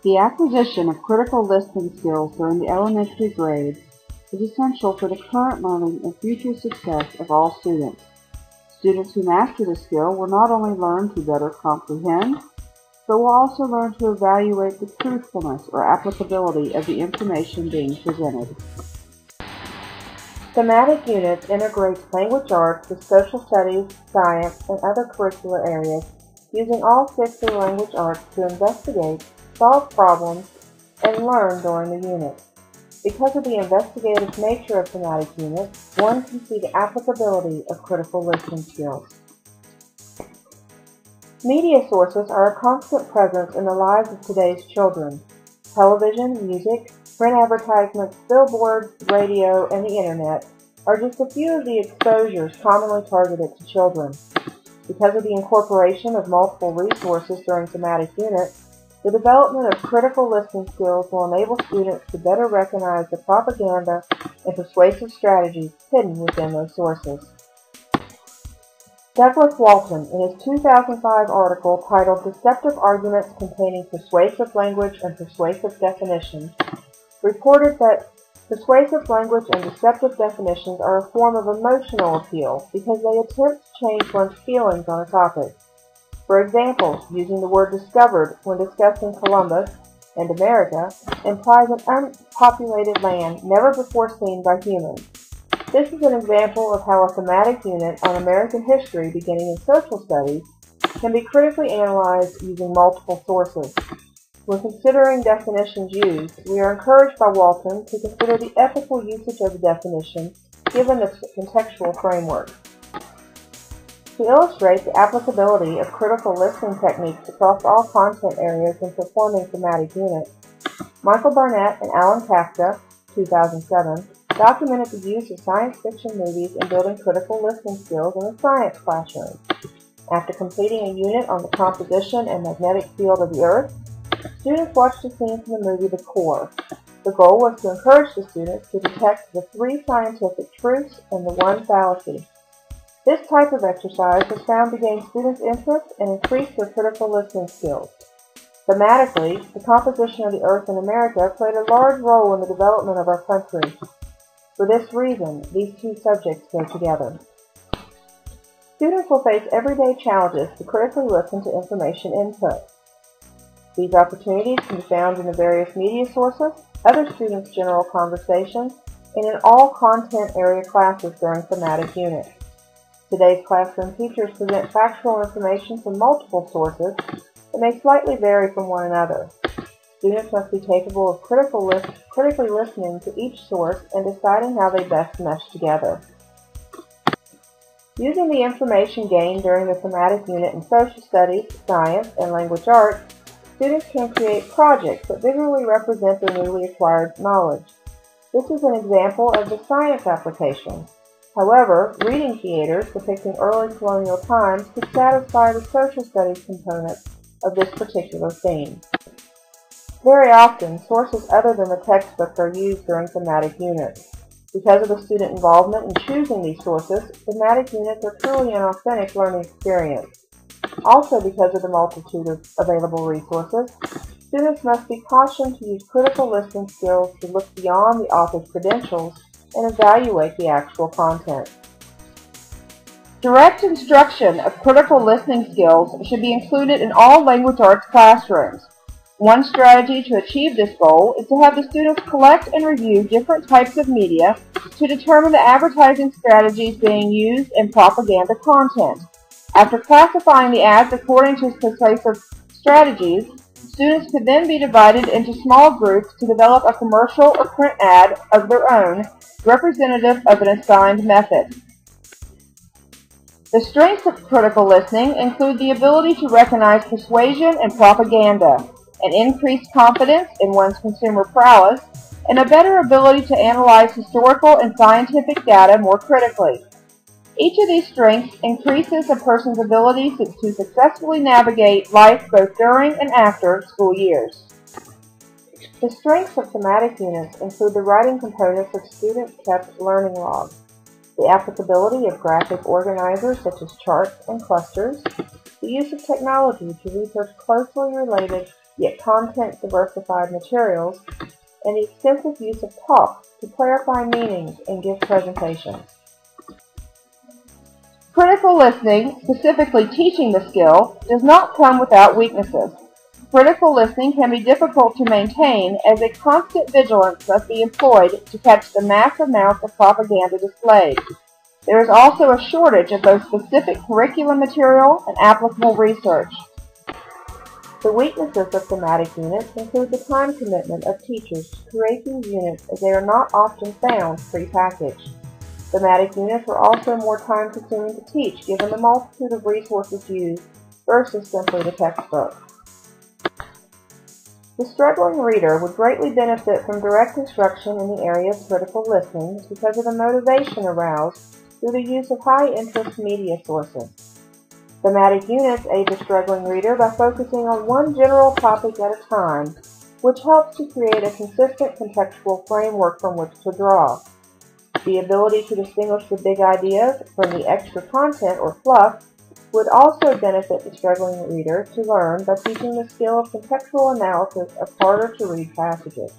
The acquisition of critical listening skills during the elementary grades is essential for the current learning and future success of all students. Students who master the skill will not only learn to better comprehend, but will also learn to evaluate the truthfulness or applicability of the information being presented. Thematic units integrates language arts with social studies, science, and other curricular areas, using all 6 of the language arts to investigate, solve problems, and learn during the unit. Because of the investigative nature of thematic units, one can see the applicability of critical listening skills. Media sources are a constant presence in the lives of today's children. Television, music, print advertisements, billboards, radio, and the Internet are just a few of the exposures commonly targeted to children. Because of the incorporation of multiple resources during thematic units, the development of critical listening skills will enable students to better recognize the propaganda and persuasive strategies hidden within those sources. Douglas Walton, in his 2005 article titled Deceptive Arguments Containing Persuasive Language and Persuasive Definitions, reported that persuasive language and deceptive definitions are a form of emotional appeal because they attempt to change one's feelings on a topic. For example, using the word discovered when discussing Columbus and America implies an unpopulated land never before seen by humans. This is an example of how a thematic unit on American history beginning in social studies can be critically analyzed using multiple sources. When considering definitions used, we are encouraged by Walton to consider the ethical usage of the definition given the contextual framework. To illustrate the applicability of critical listening techniques across all content areas in performing thematic units, Michael Barnett and Alan Kafka, 2007, documented the use of science fiction movies in building critical listening skills in the science classroom. After completing a unit on the composition and magnetic field of the Earth, students watched a scene from the movie The Core. The goal was to encourage the students to detect the 3 scientific truths and the 1 fallacy. This type of exercise was found to gain students' interest and increase their critical listening skills. Thematically, the composition of the Earth in America played a large role in the development of our country. For this reason, these 2 subjects go together. Students will face everyday challenges to critically listen to information input. These opportunities can be found in the various media sources, other students' general conversations, and in all content area classes during thematic units. Today's classroom teachers present factual information from multiple sources that may slightly vary from one another. Students must be capable of critically listening to each source and deciding how they best mesh together. Using the information gained during the thematic unit in social studies, science, and language arts, students can create projects that visually represent their newly acquired knowledge. This is an example of the science application. However, reading theaters depicting early colonial times could satisfy the social studies component of this particular theme. Very often, sources other than the textbook are used during thematic units. Because of the student involvement in choosing these sources, thematic units are truly an authentic learning experience. Also, because of the multitude of available resources, students must be cautioned to use critical listening skills to look beyond the author's credentials and evaluate the actual content. Direct instruction of critical listening skills should be included in all language arts classrooms. One strategy to achieve this goal is to have the students collect and review different types of media to determine the advertising strategies being used in propaganda content. After classifying the ads according to persuasive strategies, students could then be divided into small groups to develop a commercial or print ad of their own, representative of an assigned method. The strengths of critical listening include the ability to recognize persuasion and propaganda, an increased confidence in one's consumer prowess, and a better ability to analyze historical and scientific data more critically. Each of these strengths increases a person's ability to successfully navigate life both during and after school years. The strengths of thematic units include the writing components of student-kept learning logs, the applicability of graphic organizers such as charts and clusters, the use of technology to research closely related yet content-diversified materials, and the extensive use of talk to clarify meanings and give presentations. Critical listening, specifically teaching the skill, does not come without weaknesses. Critical listening can be difficult to maintain as a constant vigilance must be employed to catch the massive amounts of propaganda displayed. There is also a shortage of both specific curriculum material and applicable research. The weaknesses of thematic units include the time commitment of teachers to create these units, as they are not often found prepackaged. Thematic units are also more time-consuming to teach given the multitude of resources used versus simply the textbook. The struggling reader would greatly benefit from direct instruction in the area of critical listening because of the motivation aroused through the use of high-interest media sources. Thematic units aid the struggling reader by focusing on one general topic at a time, which helps to create a consistent contextual framework from which to draw. The ability to distinguish the big ideas from the extra content or fluff would also benefit the struggling reader to learn by teaching the skill of contextual analysis of harder-to-read passages.